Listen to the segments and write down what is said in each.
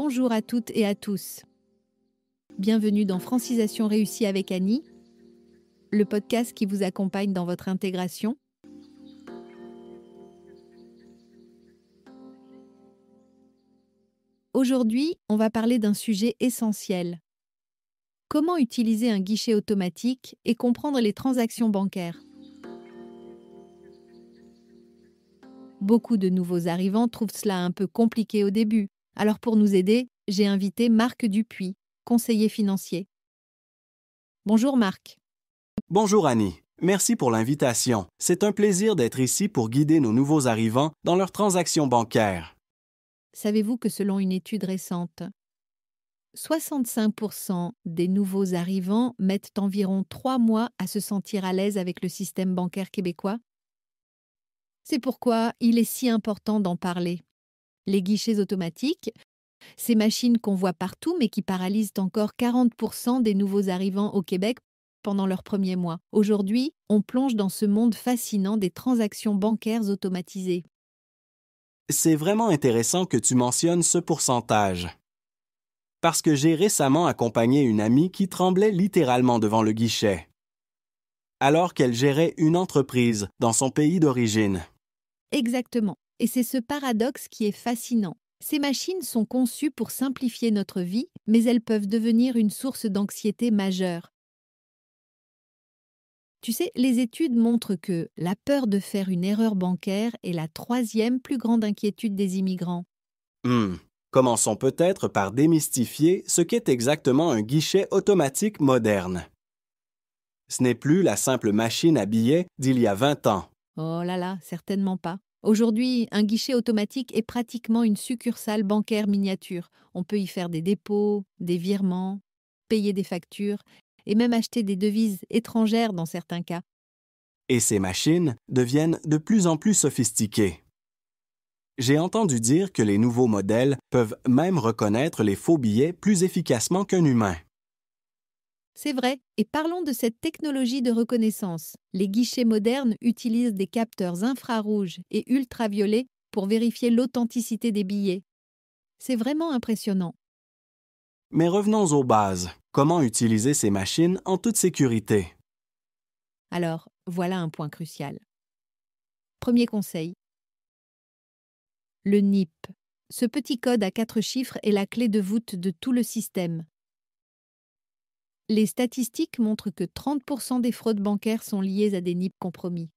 Bonjour à toutes et à tous. Bienvenue dans Francisation réussie avec Annie, le podcast qui vous accompagne dans votre intégration. Aujourd'hui, on va parler d'un sujet essentiel. Comment utiliser un guichet automatique et comprendre les transactions bancaires? Beaucoup de nouveaux arrivants trouvent cela un peu compliqué au début. Alors pour nous aider, j'ai invité Marc Dupuis, conseiller financier. Bonjour Marc. Bonjour Annie, merci pour l'invitation. C'est un plaisir d'être ici pour guider nos nouveaux arrivants dans leurs transactions bancaires. Savez-vous que selon une étude récente, 65% des nouveaux arrivants mettent environ 3 mois à se sentir à l'aise avec le système bancaire québécois? C'est pourquoi il est si important d'en parler. Les guichets automatiques, ces machines qu'on voit partout mais qui paralysent encore 40% des nouveaux arrivants au Québec pendant leurs premiers mois. Aujourd'hui, on plonge dans ce monde fascinant des transactions bancaires automatisées. C'est vraiment intéressant que tu mentionnes ce pourcentage. Parce que j'ai récemment accompagné une amie qui tremblait littéralement devant le guichet, alors qu'elle gérait une entreprise dans son pays d'origine. Exactement. Et c'est ce paradoxe qui est fascinant. Ces machines sont conçues pour simplifier notre vie, mais elles peuvent devenir une source d'anxiété majeure. Tu sais, les études montrent que la peur de faire une erreur bancaire est la 3e plus grande inquiétude des immigrants. Commençons peut-être par démystifier ce qu'est exactement un guichet automatique moderne. Ce n'est plus la simple machine à billets d'il y a 20 ans. Oh là là, certainement pas. Aujourd'hui, un guichet automatique est pratiquement une succursale bancaire miniature. On peut y faire des dépôts, des virements, payer des factures et même acheter des devises étrangères dans certains cas. Et ces machines deviennent de plus en plus sophistiquées. J'ai entendu dire que les nouveaux modèles peuvent même reconnaître les faux billets plus efficacement qu'un humain. C'est vrai, et parlons de cette technologie de reconnaissance. Les guichets modernes utilisent des capteurs infrarouges et ultraviolets pour vérifier l'authenticité des billets. C'est vraiment impressionnant. Mais revenons aux bases. Comment utiliser ces machines en toute sécurité? Alors, voilà un point crucial. Premier conseil. Le NIP. Ce petit code à 4 chiffres est la clé de voûte de tout le système. Les statistiques montrent que 30% des fraudes bancaires sont liées à des NIP compromis.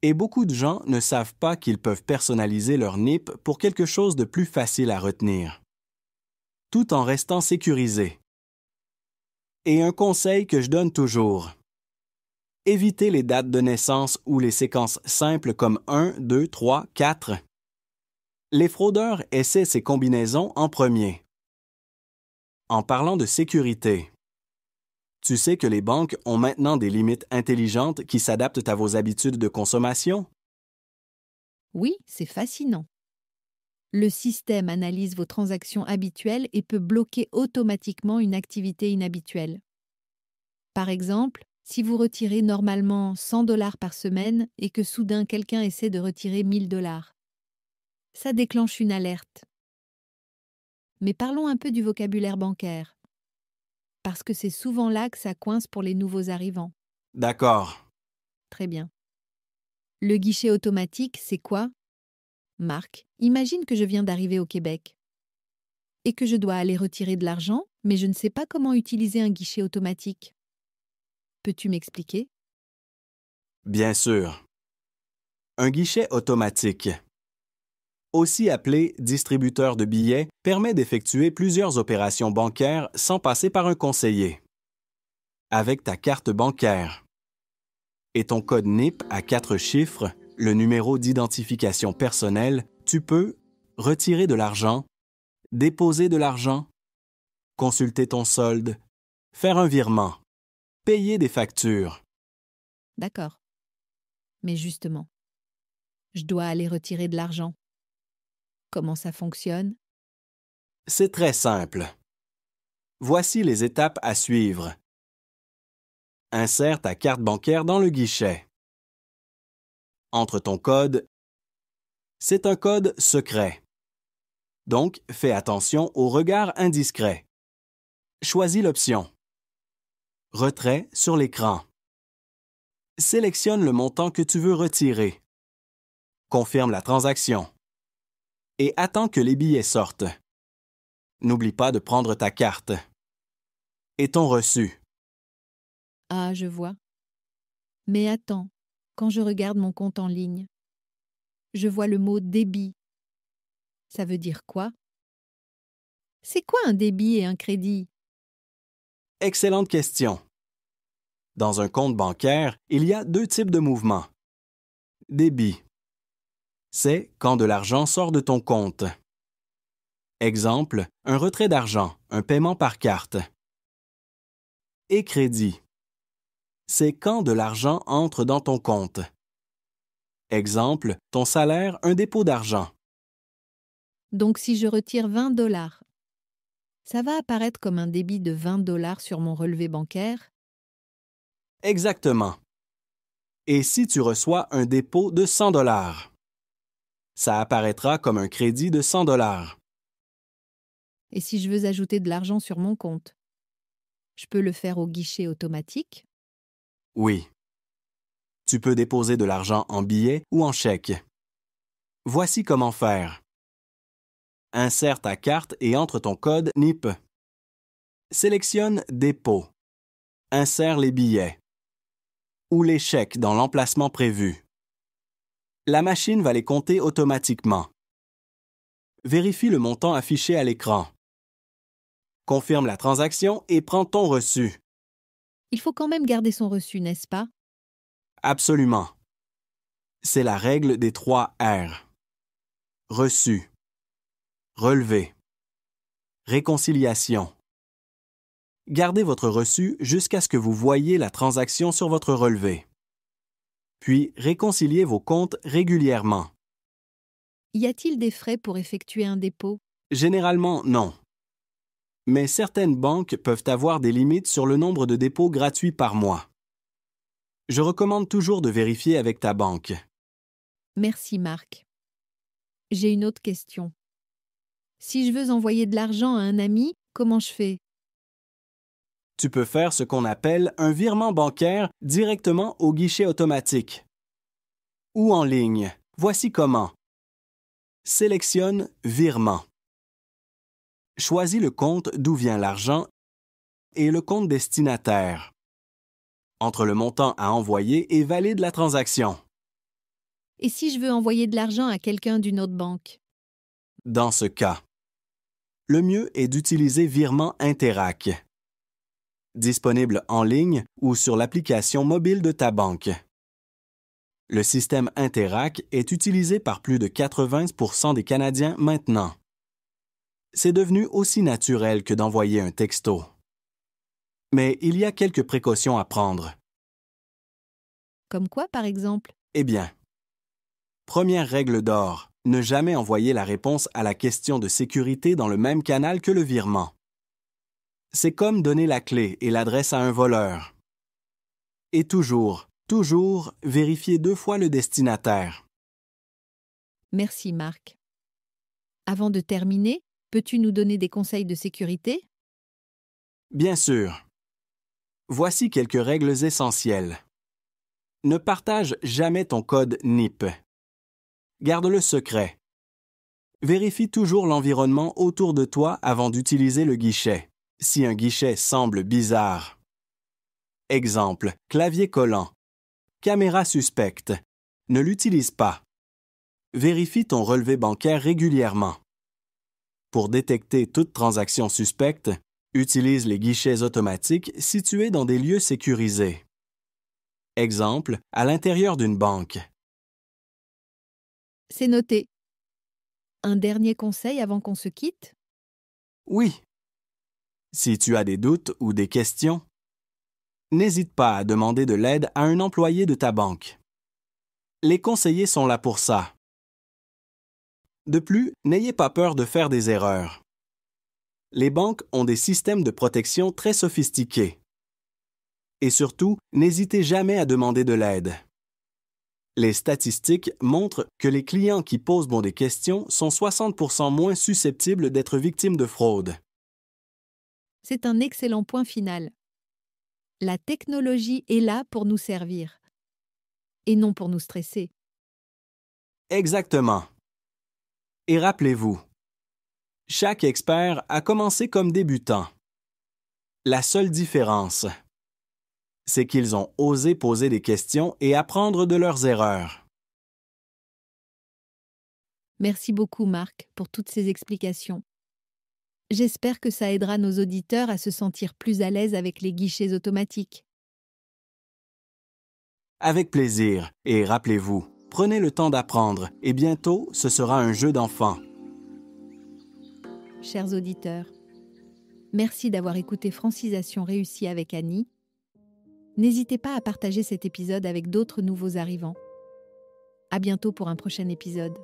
Et beaucoup de gens ne savent pas qu'ils peuvent personnaliser leur NIP pour quelque chose de plus facile à retenir, tout en restant sécurisé. Et un conseil que je donne toujours. Évitez les dates de naissance ou les séquences simples comme 1, 2, 3, 4. Les fraudeurs essaient ces combinaisons en premier. En parlant de sécurité, tu sais que les banques ont maintenant des limites intelligentes qui s'adaptent à vos habitudes de consommation? Oui, c'est fascinant. Le système analyse vos transactions habituelles et peut bloquer automatiquement une activité inhabituelle. Par exemple, si vous retirez normalement 100 $ par semaine et que soudain quelqu'un essaie de retirer 1000 $, ça déclenche une alerte. Mais parlons un peu du vocabulaire bancaire, parce que c'est souvent là que ça coince pour les nouveaux arrivants. D'accord. Très bien. Le guichet automatique, c'est quoi? Marc, imagine que je viens d'arriver au Québec et que je dois aller retirer de l'argent, mais je ne sais pas comment utiliser un guichet automatique. Peux-tu m'expliquer? Bien sûr. Un guichet automatique, aussi appelé distributeur de billets, permet d'effectuer plusieurs opérations bancaires sans passer par un conseiller. Avec ta carte bancaire et ton code NIP à 4 chiffres, le numéro d'identification personnelle, tu peux retirer de l'argent, déposer de l'argent, consulter ton solde, faire un virement, payer des factures. D'accord. Mais justement, je dois aller retirer de l'argent. Comment ça fonctionne? C'est très simple. Voici les étapes à suivre. Insère ta carte bancaire dans le guichet. Entre ton code. C'est un code secret. Donc, fais attention aux regards indiscrets. Choisis l'option Retrait sur l'écran. Sélectionne le montant que tu veux retirer. Confirme la transaction. Et attends que les billets sortent. N'oublie pas de prendre ta carte. Et ton reçu. Ah, je vois. Mais attends, quand je regarde mon compte en ligne, je vois le mot débit. Ça veut dire quoi? C'est quoi un débit et un crédit? Excellente question. Dans un compte bancaire, il y a deux types de mouvements. Débit. C'est quand de l'argent sort de ton compte. Exemple, un retrait d'argent, un paiement par carte. Et crédit. C'est quand de l'argent entre dans ton compte. Exemple, ton salaire, un dépôt d'argent. Donc si je retire 20 $, ça va apparaître comme un débit de 20 $ sur mon relevé bancaire? Exactement. Et si tu reçois un dépôt de 100 $, ça apparaîtra comme un crédit de 100 $. Et si je veux ajouter de l'argent sur mon compte, je peux le faire au guichet automatique? Oui. Tu peux déposer de l'argent en billets ou en chèque. Voici comment faire. Insère ta carte et entre ton code NIP. Sélectionne Dépôt. Insère les billets ou les chèques dans l'emplacement prévu. La machine va les compter automatiquement. Vérifie le montant affiché à l'écran. Confirme la transaction et prends ton reçu. Il faut quand même garder son reçu, n'est-ce pas? Absolument. C'est la règle des 3 R. Reçu. Relevé. Réconciliation. Gardez votre reçu jusqu'à ce que vous voyiez la transaction sur votre relevé. Puis, réconciliez vos comptes régulièrement. Y a-t-il des frais pour effectuer un dépôt? Généralement, non. Mais certaines banques peuvent avoir des limites sur le nombre de dépôts gratuits par mois. Je recommande toujours de vérifier avec ta banque. Merci Marc. J'ai une autre question. Si je veux envoyer de l'argent à un ami, comment je fais? Tu peux faire ce qu'on appelle un virement bancaire directement au guichet automatique. Ou en ligne. Voici comment. Sélectionne Virement. Choisis le compte d'où vient l'argent et le compte destinataire. Entre le montant à envoyer et valide la transaction. Et si je veux envoyer de l'argent à quelqu'un d'une autre banque? Dans ce cas, le mieux est d'utiliser Virement Interac. Disponible en ligne ou sur l'application mobile de ta banque. Le système Interac est utilisé par plus de 80% des Canadiens maintenant. C'est devenu aussi naturel que d'envoyer un texto. Mais il y a quelques précautions à prendre. Comme quoi, par exemple? Eh bien, première règle d'or, ne jamais envoyer la réponse à la question de sécurité dans le même canal que le virement. C'est comme donner la clé et l'adresse à un voleur. Et toujours vérifier 2 fois le destinataire. Merci Marc. Avant de terminer, peux-tu nous donner des conseils de sécurité? Bien sûr. Voici quelques règles essentielles. Ne partage jamais ton code NIP. Garde-le secret. Vérifie toujours l'environnement autour de toi avant d'utiliser le guichet. Si un guichet semble bizarre. Exemple, clavier collant. Caméra suspecte. Ne l'utilise pas. Vérifie ton relevé bancaire régulièrement. Pour détecter toute transaction suspecte, utilise les guichets automatiques situés dans des lieux sécurisés. Exemple, à l'intérieur d'une banque. C'est noté. Un dernier conseil avant qu'on se quitte? Oui. Si tu as des doutes ou des questions, n'hésite pas à demander de l'aide à un employé de ta banque. Les conseillers sont là pour ça. De plus, n'ayez pas peur de faire des erreurs. Les banques ont des systèmes de protection très sophistiqués. Et surtout, n'hésitez jamais à demander de l'aide. Les statistiques montrent que les clients qui posent des questions sont 60% moins susceptibles d'être victimes de fraude. C'est un excellent point final. La technologie est là pour nous servir et non pour nous stresser. Exactement. Et rappelez-vous, chaque expert a commencé comme débutant. La seule différence, c'est qu'ils ont osé poser des questions et apprendre de leurs erreurs. Merci beaucoup, Marc, pour toutes ces explications. J'espère que ça aidera nos auditeurs à se sentir plus à l'aise avec les guichets automatiques. Avec plaisir, et rappelez-vous, prenez le temps d'apprendre, et bientôt, ce sera un jeu d'enfant. Chers auditeurs, merci d'avoir écouté Francisation réussie avec Annie. N'hésitez pas à partager cet épisode avec d'autres nouveaux arrivants. À bientôt pour un prochain épisode.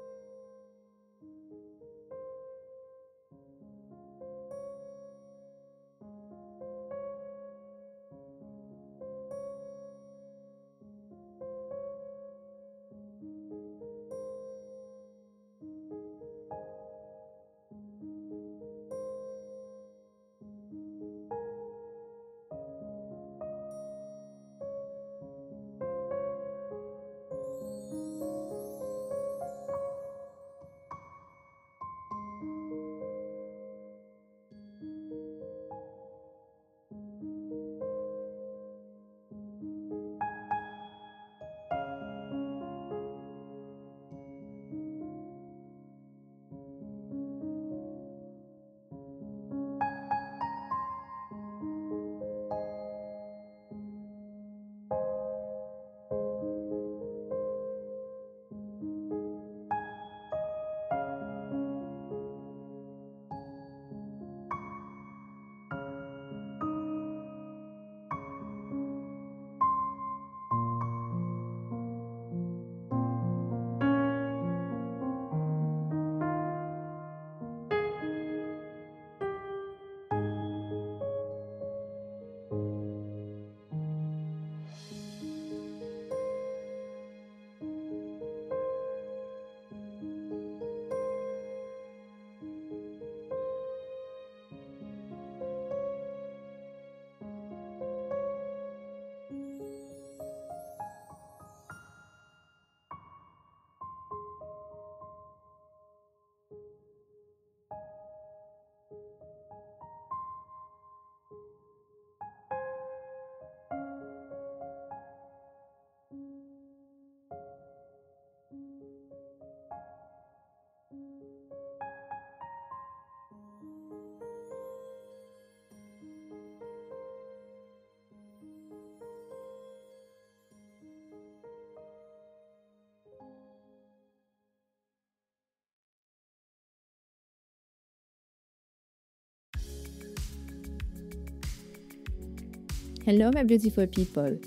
Hello my beautiful people!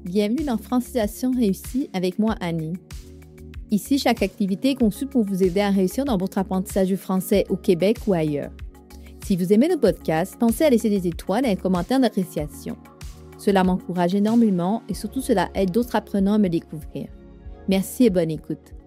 Bienvenue dans Francisation réussie avec moi Annie. Ici, chaque activité est conçue pour vous aider à réussir dans votre apprentissage du français au Québec ou ailleurs. Si vous aimez nos podcasts, pensez à laisser des étoiles et un commentaire d'appréciation. Cela m'encourage énormément et surtout cela aide d'autres apprenants à me découvrir. Merci et bonne écoute!